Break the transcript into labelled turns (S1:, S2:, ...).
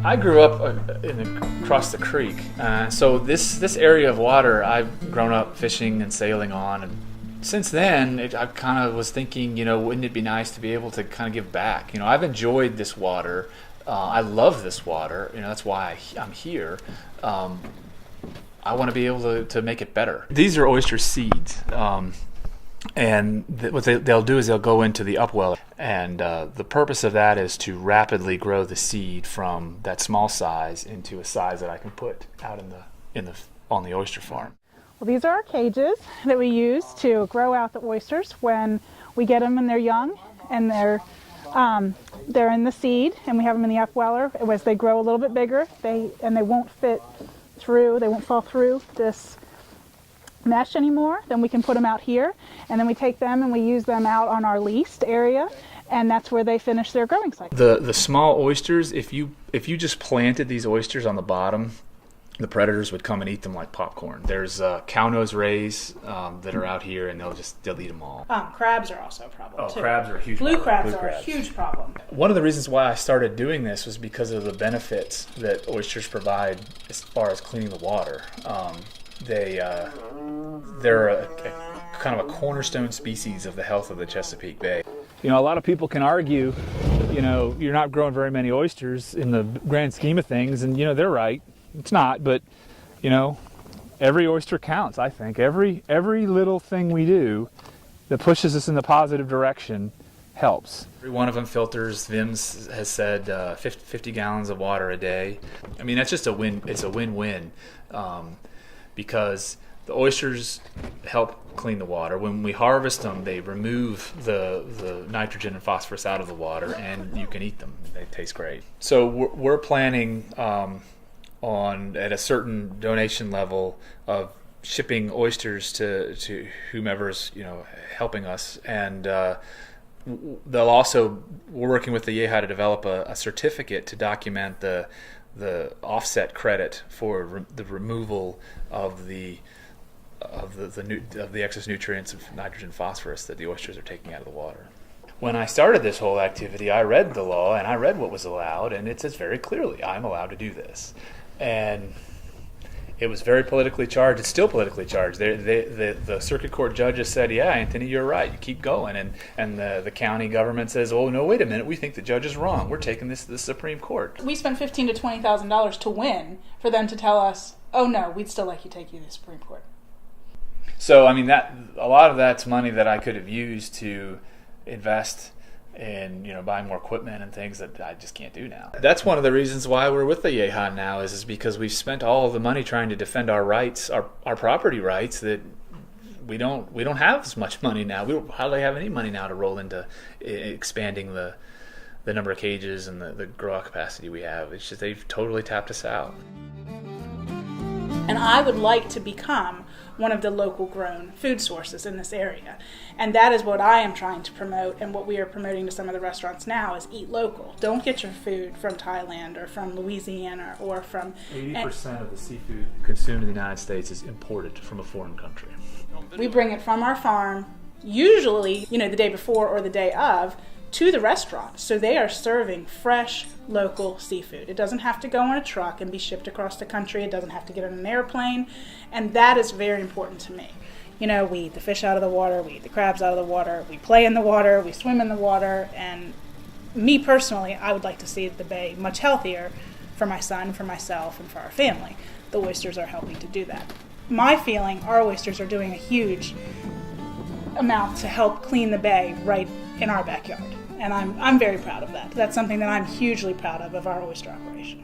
S1: I grew up across the creek, so this area of water I've grown up fishing and sailing on, and since then I kind of was thinking, wouldn't it be nice to be able to kind of give back? I've enjoyed this water. I love this water. That's why I'm here. I want to be able to make it better. These are oyster seeds. And what they'll do is they'll go into the upwell, and the purpose of that is to rapidly grow the seed from that small size into a size that I can put out on the oyster farm.
S2: Well, these are our cages that we use to grow out the oysters when we get them when they're young, and they're in the seed, and we have them in the upweller. As they grow a little bit bigger, they won't fall through this mesh anymore, then we can put them out here, and then we take them and we use them out on our leased area, and that's where they finish their growing cycle.
S1: The small oysters, if you just planted these oysters on the bottom, the predators would come and eat them like popcorn. There's cow-nose rays that are out here, and they'll eat them all.
S2: Crabs are also a problem too.
S1: Crabs are a huge
S2: problem. Blue crabs are
S1: crabs.
S2: A huge problem.
S1: One of the reasons why I started doing this was because of the benefits that oysters provide as far as cleaning the water. They're a kind of a cornerstone species of the health of the Chesapeake Bay. A lot of people can argue, you're not growing very many oysters in the grand scheme of things, and they're right. It's not, but every oyster counts. I think every little thing we do that pushes us in the positive direction helps. Every one of them filters. VIMS has said 50 gallons of water a day. I mean, that's just a win. It's a win-win. Because the oysters help clean the water. When we harvest them, they remove the nitrogen and phosphorus out of the water, and you can eat them. They taste great. So we're planning at a certain donation level of shipping oysters to whomever's helping us, and we're working with the Ahyayha to develop a certificate to document the offset credit for the removal of the excess nutrients of nitrogen, phosphorus that the oysters are taking out of the water. When I started this whole activity, I read the law and I read what was allowed, and it says very clearly I'm allowed to do this. And it was very politically charged. It's still politically charged. The circuit court judges said, "Yeah, Anthony, you're right. You keep going." And the county government says, "Oh no, wait a minute. We think the judge is wrong. We're taking this to the Supreme Court."
S2: We spent $15,000 to $20,000 to win for them to tell us, "Oh no, we'd still like you to take you to the Supreme Court."
S1: So I mean, that a lot of that's money that I could have used to invest in buying more equipment and things that I just can't do now. That's one of the reasons why we're with the Ahyayha now is because we've spent all of the money trying to defend our rights, our property rights, that we don't have as much money now. We don't hardly have any money now to roll into expanding the number of cages and the grow out capacity we have. It's just they've totally tapped us out.
S2: And I would like to become one of the local grown food sources in this area. And that is what I am trying to promote, and what we are promoting to some of the restaurants now is eat local. Don't get your food from Thailand or from Louisiana or from...
S1: 80% of the seafood consumed in the United States is imported from a foreign country.
S2: We bring it from our farm, usually, the day before or the day of, to the restaurant. So they are serving fresh, local seafood. It doesn't have to go on a truck and be shipped across the country. It doesn't have to get on an airplane. And that is very important to me. We eat the fish out of the water, we eat the crabs out of the water, we play in the water, we swim in the water, and me personally, I would like to see the bay much healthier for my son, for myself, and for our family. The oysters are helping to do that. My feeling, our oysters are doing a huge amount to help clean the bay right in our backyard. And I'm very proud of that. That's something that I'm hugely proud of our oyster operation.